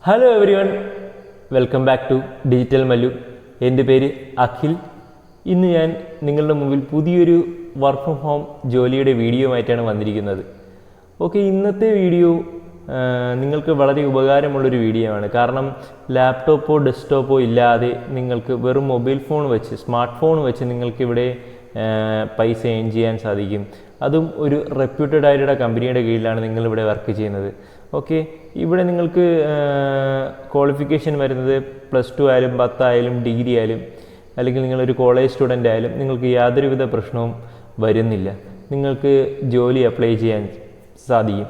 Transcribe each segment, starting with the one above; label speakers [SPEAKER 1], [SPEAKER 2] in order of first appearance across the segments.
[SPEAKER 1] Hello everyone, welcome back to digital Mallu. എൻ്റെ പേര് അഖിൽ. ഇന്ന് ഞാൻ നിങ്ങളുടെ മുമ്പിൽ പുതിയൊരു വർക്ക് ഫ്രം ഹോം ജോലിയുടെ വീഡിയോ ആയിട്ടാണ് വന്നിരിക്കുന്നത്. ഓക്കെ, ഇന്നത്തെ വീഡിയോ നിങ്ങൾക്ക് വളരെ ഉപകാരമുള്ളൊരു വീഡിയോ ആണ്. കാരണം ലാപ്ടോപ്പോ ഡെസ്ക്ടോപ്പോ ഇല്ലാതെ നിങ്ങൾക്ക് വെറും മൊബൈൽ ഫോൺ വെച്ച്, സ്മാർട്ട് ഫോൺ വെച്ച് നിങ്ങൾക്കിവിടെ പൈസ ഏൺ ചെയ്യാൻ സാധിക്കും. അതും ഒരു റെപ്യൂട്ടഡ് ആയിട്ടുള്ള കമ്പനിയുടെ കീഴിലാണ് നിങ്ങളിവിടെ വർക്ക് ചെയ്യുന്നത്. ഓക്കെ, ഇവിടെ നിങ്ങൾക്ക് ക്വാളിഫിക്കേഷൻ വരുന്നത് +2 ആയാലും 10 ആയാലും ഡിഗ്രി ആയാലും അല്ലെങ്കിൽ നിങ്ങളൊരു കോളേജ് സ്റ്റുഡൻ്റ് ആയാലും നിങ്ങൾക്ക് യാതൊരുവിധ പ്രശ്നവും വരുന്നില്ല. നിങ്ങൾക്ക് ജോലി അപ്ലൈ ചെയ്യാൻ സാധിക്കും.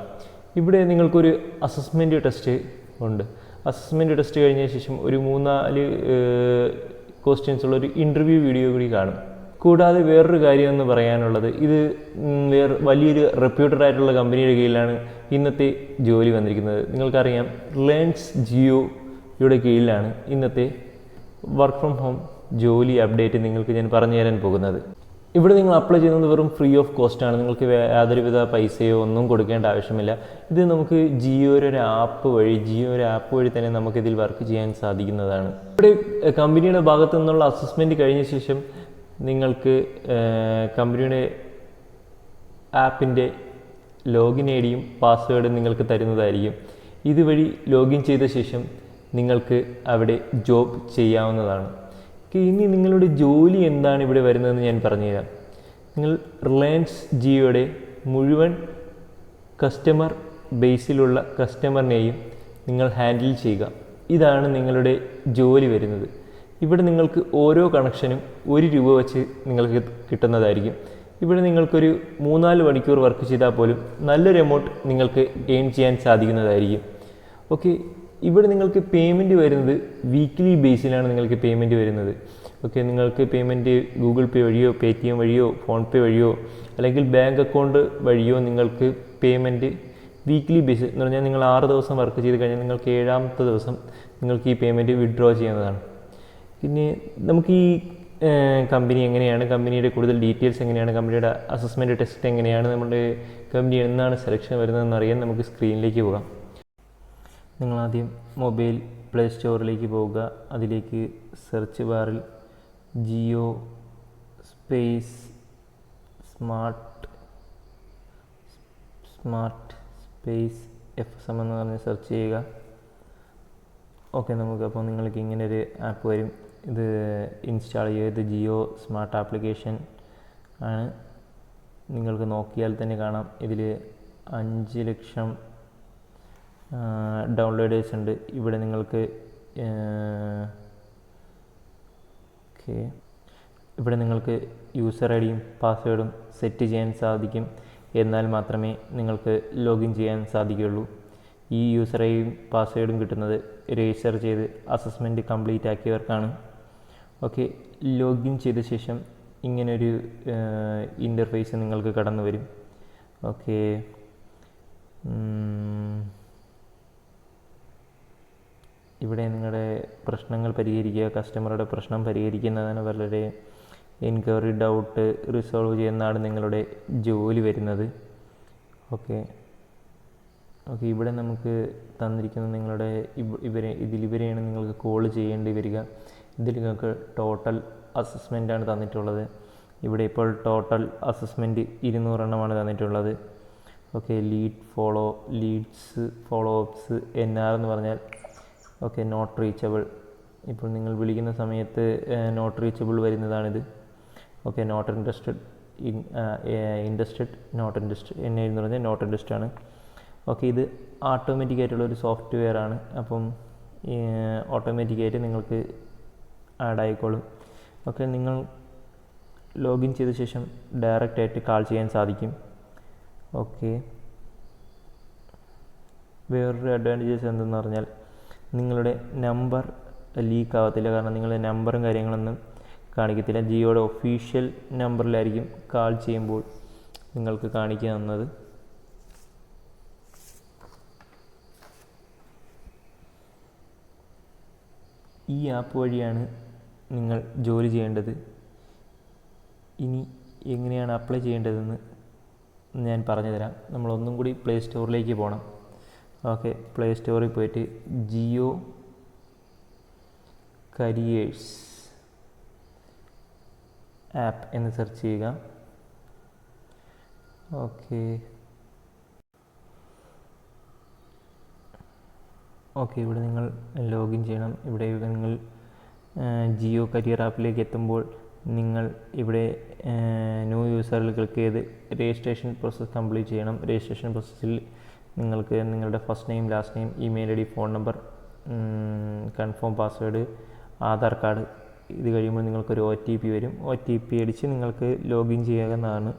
[SPEAKER 1] ഇവിടെ നിങ്ങൾക്കൊരു അസസ്മെൻറ്റ് ടെസ്റ്റ് ഉണ്ട്. അസസ്മെൻറ്റ് ടെസ്റ്റ് കഴിഞ്ഞ ശേഷം ഒരു 3-4 ക്വസ്റ്റ്യൻസ് ഉള്ളൊരു ഇൻ്റർവ്യൂ വീഡിയോ കൂടി കാണും. കൂടാതെ വേറൊരു കാര്യം എന്ന് പറയാനുള്ളത്, ഇത് വലിയൊരു റെപ്യൂട്ടഡ് ആയിട്ടുള്ള കമ്പനിയുടെ കീഴിലാണ് ഇന്നത്തെ ജോലി വന്നിരിക്കുന്നത്. നിങ്ങൾക്കറിയാം, റിലയൻസ് ജിയോയുടെ കീഴിലാണ് ഇന്നത്തെ വർക്ക് ഫ്രം ഹോം ജോലി അപ്ഡേറ്റ് നിങ്ങൾക്ക് ഞാൻ പറഞ്ഞു തരാൻ പോകുന്നത്. ഇവിടെ നിങ്ങൾ അപ്ലൈ ചെയ്യുന്നത് വെറും ഫ്രീ ഓഫ് കോസ്റ്റാണ്. നിങ്ങൾക്ക് യാതൊരുവിധ പൈസയോ ഒന്നും കൊടുക്കേണ്ട ആവശ്യമില്ല. ഇത് നമുക്ക് ജിയോയുടെ ആപ്പ് വഴി തന്നെ നമുക്കിതിൽ വർക്ക് ചെയ്യാൻ സാധിക്കുന്നതാണ്. ഇവിടെ കമ്പനിയുടെ ഭാഗത്തു നിന്നുള്ള അസസ്മെൻറ്റ് കഴിഞ്ഞ ശേഷം നിങ്ങൾക്ക് കമ്പനിയുടെ ആപ്പിൻ്റെ ലോഗിൻ ഐ ഡിയും പാസ്വേഡും നിങ്ങൾക്ക് തരുന്നതായിരിക്കും. ഇതുവഴി ലോഗിൻ ചെയ്ത ശേഷം നിങ്ങൾക്ക് അവിടെ ജോബ് ചെയ്യാവുന്നതാണ്. ഇനി നിങ്ങളുടെ ജോലി എന്താണ് ഇവിടെ വരുന്നതെന്ന് ഞാൻ പറഞ്ഞുതരാം. നിങ്ങൾ റിലയൻസ് ജിയോയുടെ മുഴുവൻ കസ്റ്റമർ ബേസിലുള്ള കസ്റ്റമറിനെയും നിങ്ങൾ ഹാൻഡിൽ ചെയ്യുക. ഇതാണ് നിങ്ങളുടെ ജോലി വരുന്നത്. ഇവിടെ നിങ്ങൾക്ക് ഓരോ കണക്ഷനും 1 രൂപ വെച്ച് നിങ്ങൾക്ക് കിട്ടുന്നതായിരിക്കും. ഇവിടെ നിങ്ങൾക്കൊരു 3-4 മണിക്കൂർ വർക്ക് ചെയ്താൽ പോലും നല്ലൊരു എമൗണ്ട് നിങ്ങൾക്ക് ഏൺ ചെയ്യാൻ സാധിക്കുന്നതായിരിക്കും. ഓക്കെ, ഇവിടെ നിങ്ങൾക്ക് പേയ്മെൻറ്റ് വരുന്നത് വീക്ക്ലി ബേസിലാണ് നിങ്ങൾക്ക് പേയ്മെൻറ്റ് വരുന്നത്. ഓക്കെ, നിങ്ങൾക്ക് പേയ്മെൻറ്റ് ഗൂഗിൾ പേ വഴിയോ പേടിഎം വഴിയോ ഫോൺ പേ വഴിയോ അല്ലെങ്കിൽ ബാങ്ക് അക്കൗണ്ട് വഴിയോ നിങ്ങൾക്ക് പേയ്മെൻറ്റ് വീക്ക്ലി ബേസിൽ എന്ന് പറഞ്ഞാൽ നിങ്ങൾ 6 ദിവസം വർക്ക് ചെയ്ത് കഴിഞ്ഞാൽ നിങ്ങൾക്ക് 7ാമത്തെ ദിവസം നിങ്ങൾക്ക് ഈ പേയ്മെൻറ്റ് വിഡ്രോ ചെയ്യുന്നതാണ്. പിന്നെ നമുക്ക് ഈ കമ്പനി എങ്ങനെയാണ്, കമ്പനിയുടെ കൂടുതൽ ഡീറ്റെയിൽസ് എങ്ങനെയാണ്, കമ്പനിയുടെ അസസ്മെൻറ്റ് ടെസ്റ്റ് എങ്ങനെയാണ്, നമ്മുടെ കമ്പനി എന്നാണ് സെലക്ഷൻ വരുന്നതെന്ന് അറിയാൻ നമുക്ക് സ്ക്രീനിലേക്ക് പോകാം. നിങ്ങളാദ്യം മൊബൈൽ പ്ലേ സ്റ്റോറിലേക്ക് പോവുക. അതിലേക്ക് സെർച്ച് ബാറിൽ Jio space smart space FSM എന്ന് പറഞ്ഞ് സെർച്ച് ചെയ്യുക. ഓക്കെ, നമുക്കപ്പോൾ നിങ്ങൾക്ക് ഇങ്ങനൊരു ആപ്പ് വരും. ഇത് ഇൻസ്റ്റാൾ ചെയ്യുക. ഇത് ജിയോ സ്മാർട്ട് ആപ്ലിക്കേഷൻ ആണ്. നിങ്ങൾക്ക് നോക്കിയാൽ തന്നെ കാണാം, ഇതിൽ 5 ലക്ഷം ഡൗൺലോഡേഴ്സ് ഉണ്ട്. ഇവിടെ നിങ്ങൾക്ക് ഇവിടെ നിങ്ങൾക്ക് യൂസർ ഐ ഡിയും പാസ്വേഡും സെറ്റ് ചെയ്യാൻ സാധിക്കും. എന്നാൽ മാത്രമേ നിങ്ങൾക്ക് ലോഗിൻ ചെയ്യാൻ സാധിക്കുകയുള്ളൂ. ഈ യൂസർ ഐ ഡിയും പാസ്വേഡും കിട്ടുന്നത് രജിസ്റ്റർ ചെയ്ത് അസസ്മെൻറ്റ് കംപ്ലീറ്റ് ആക്കിയവർക്കാണ്. ഓക്കെ, ലോഗിൻ ചെയ്ത ശേഷം ഇങ്ങനൊരു ഇൻ്റർഫേസ് നിങ്ങൾക്ക് കടന്നു വരും. ഓക്കെ, ഇവിടെ നിങ്ങളുടെ പ്രശ്നങ്ങൾ പരിഹരിക്കുക. കസ്റ്റമറുടെ പ്രശ്നം പരിഹരിക്കുന്നതാണ് വളരെ എൻക്വയറി ഡൗട്ട് റിസോൾവ് ചെയ്യുന്നതാണ് നിങ്ങളുടെ ജോലി വരുന്നത്. ഓക്കെ, ഇവിടെ നമുക്ക് തന്നിരിക്കുന്നത് നിങ്ങളുടെ ഇവരെയാണ് നിങ്ങൾക്ക് കോൾ ചെയ്യേണ്ടി വരിക. ഇതിൽ നിങ്ങൾക്ക് ടോട്ടൽ അസസ്മെൻറ്റാണ് തന്നിട്ടുള്ളത്. ഇവിടെ ഇപ്പോൾ ടോട്ടൽ അസസ്മെൻറ്റ് 200 എണ്ണമാണ് തന്നിട്ടുള്ളത്. Okay, leads follow ups NR എന്ന് പറഞ്ഞാൽ ഓക്കെ നോട്ട് റീച്ചബിൾ. ഇപ്പോൾ നിങ്ങൾ വിളിക്കുന്ന സമയത്ത് നോട്ട് റീച്ചബിൾ വരുന്നതാണിത്. Okay, not interested not interested NA എന്ന് പറഞ്ഞാൽ നോട്ട് ഇൻട്രസ്റ്റഡ് ആണ്. ഓക്കെ, ഇത് ഓട്ടോമാറ്റിക്കായിട്ടുള്ളൊരു സോഫ്റ്റ്വെയർ ആണ്. അപ്പം ഓട്ടോമാറ്റിക്കായിട്ട് നിങ്ങൾക്ക് ആഡ് ആയിക്കോളും. ഓക്കെ, നിങ്ങൾ ലോഗിൻ ചെയ്ത ശേഷം ഡയറക്റ്റായിട്ട് കാൾ ചെയ്യാൻ സാധിക്കും. ഓക്കെ, വേറൊരു അഡ്വാൻറ്റേജസ് എന്തെന്ന് പറഞ്ഞാൽ നിങ്ങളുടെ നമ്പർ ലീക്ക് ആവത്തില്ല. കാരണം നിങ്ങളുടെ നമ്പറും കാര്യങ്ങളൊന്നും കാണിക്കത്തില്ല. ജിയോയുടെ ഒഫീഷ്യൽ നമ്പറിലായിരിക്കും കാൾ ചെയ്യുമ്പോൾ നിങ്ങൾക്ക് കാണിക്കാവുന്നത്. ഈ ആപ്പ് വഴിയാണ് നിങ്ങൾ ജോലി ചെയ്യേണ്ടത്. ഇനി എങ്ങനെയാണ് അപ്ലൈ ചെയ്യേണ്ടതെന്ന് ഞാൻ പറഞ്ഞു തരാം. നമ്മളൊന്നും കൂടി പ്ലേ സ്റ്റോറിലേക്ക് പോകണം. ഓക്കെ, പ്ലേ സ്റ്റോറിൽ പോയിട്ട് ജിയോ കരിയേഴ്സ് ആപ്പ് എന്ന് സെർച്ച് ചെയ്യുക. ഓക്കെ ഇവിടെ നിങ്ങൾ ലോഗിൻ ചെയ്യണം. ഇവിടെ നിങ്ങൾ ജിയോ കരിയർ ആപ്പിലേക്ക് എത്തുമ്പോൾ നിങ്ങൾ ഇവിടെ ന്യൂ യൂസറിൽ ക്ലിക്ക് ചെയ്ത് രജിസ്ട്രേഷൻ പ്രോസസ്സ് കംപ്ലീറ്റ് ചെയ്യണം. രജിസ്ട്രേഷൻ പ്രോസസ്സിൽ നിങ്ങൾക്ക് നിങ്ങളുടെ first name, last name, email I D, phone number, confirm password, Aadhaar card, ഇത് കഴിയുമ്പോൾ നിങ്ങൾക്കൊരു OTP വരും. OTP അടിച്ച് നിങ്ങൾക്ക് ലോഗിൻ ചെയ്യാവുന്നതാണ്.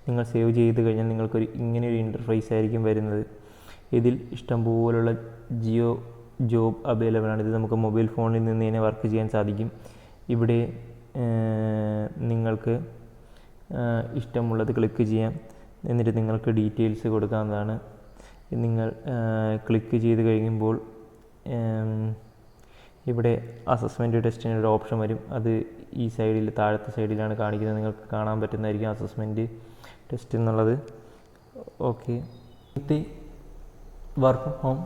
[SPEAKER 1] നിങ്ങൾ സേവ് ചെയ്ത് കഴിഞ്ഞാൽ നിങ്ങൾക്കൊരു ഇങ്ങനെയൊരു ഇൻ്റർഫേസ് ആയിരിക്കും വരുന്നത്. ഇതിൽ ഇഷ്ടംപോലുള്ള ജിയോ ജോബ് അവൈലബിൾ ആണ്. ഇത് നമുക്ക് മൊബൈൽ ഫോണിൽ നിന്ന് തന്നെ വർക്ക് ചെയ്യാൻ സാധിക്കും. ഇവിടെ നിങ്ങൾക്ക് ഇഷ്ടമുള്ളത് ക്ലിക്ക് ചെയ്യാം. എന്നിട്ട് നിങ്ങൾക്ക് ഡീറ്റെയിൽസ് കൊടുക്കാവുന്നതാണ്. നിങ്ങൾ ക്ലിക്ക് ചെയ്ത് കഴിയുമ്പോൾ ഇവിടെ അസസ്മെൻറ്റ് ടെസ്റ്റിന് ഒരു ഓപ്ഷൻ വരും. അത് ഈ സൈഡിൽ, താഴത്തെ സൈഡിലാണ് കാണിക്കുന്നത്. നിങ്ങൾക്ക് കാണാൻ പറ്റുന്നതായിരിക്കും അസസ്മെൻറ്റ് ടെസ്റ്റ് എന്നുള്ളത്. ഓക്കെ, ഇത് വർക്ക് ഫ്രം ഹോം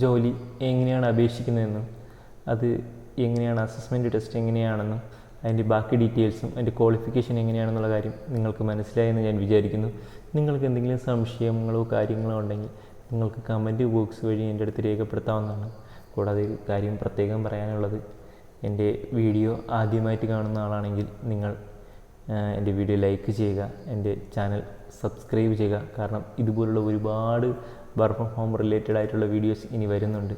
[SPEAKER 1] ജോലി എങ്ങനെയാണ് അപേക്ഷിക്കുന്നതെന്നും അത് എങ്ങനെയാണ് അസസ്മെൻറ്റ് ടെസ്റ്റ് എങ്ങനെയാണെന്നും അതിൻ്റെ ബാക്കി ഡീറ്റെയിൽസും അതിൻ്റെ ക്വാളിഫിക്കേഷൻ എങ്ങനെയാണെന്നുള്ള കാര്യം നിങ്ങൾക്ക് മനസ്സിലായെന്ന് ഞാൻ വിചാരിക്കുന്നു. നിങ്ങൾക്ക് എന്തെങ്കിലും സംശയങ്ങളോ കാര്യങ്ങളോ ഉണ്ടെങ്കിൽ നിങ്ങൾക്ക് കമൻറ്റ് ബോക്സ് വഴി എൻ്റെ അടുത്ത് രേഖപ്പെടുത്താവുന്നതാണ്. കൂടാതെ ഒരു കാര്യം പ്രത്യേകം പറയാനുള്ളത്, എൻ്റെ വീഡിയോ ആദ്യമായിട്ട് കാണുന്ന ആളാണെങ്കിൽ നിങ്ങൾ എൻ്റെ വീഡിയോ ലൈക്ക് ചെയ്യുക, എൻ്റെ ചാനൽ സബ്സ്ക്രൈബ് ചെയ്യുക. കാരണം ഇതുപോലുള്ള ഒരുപാട് വർക്ക് ഫ്രം ഹോം റിലേറ്റഡ് ആയിട്ടുള്ള വീഡിയോസ് ഇനി വരുന്നുണ്ട്.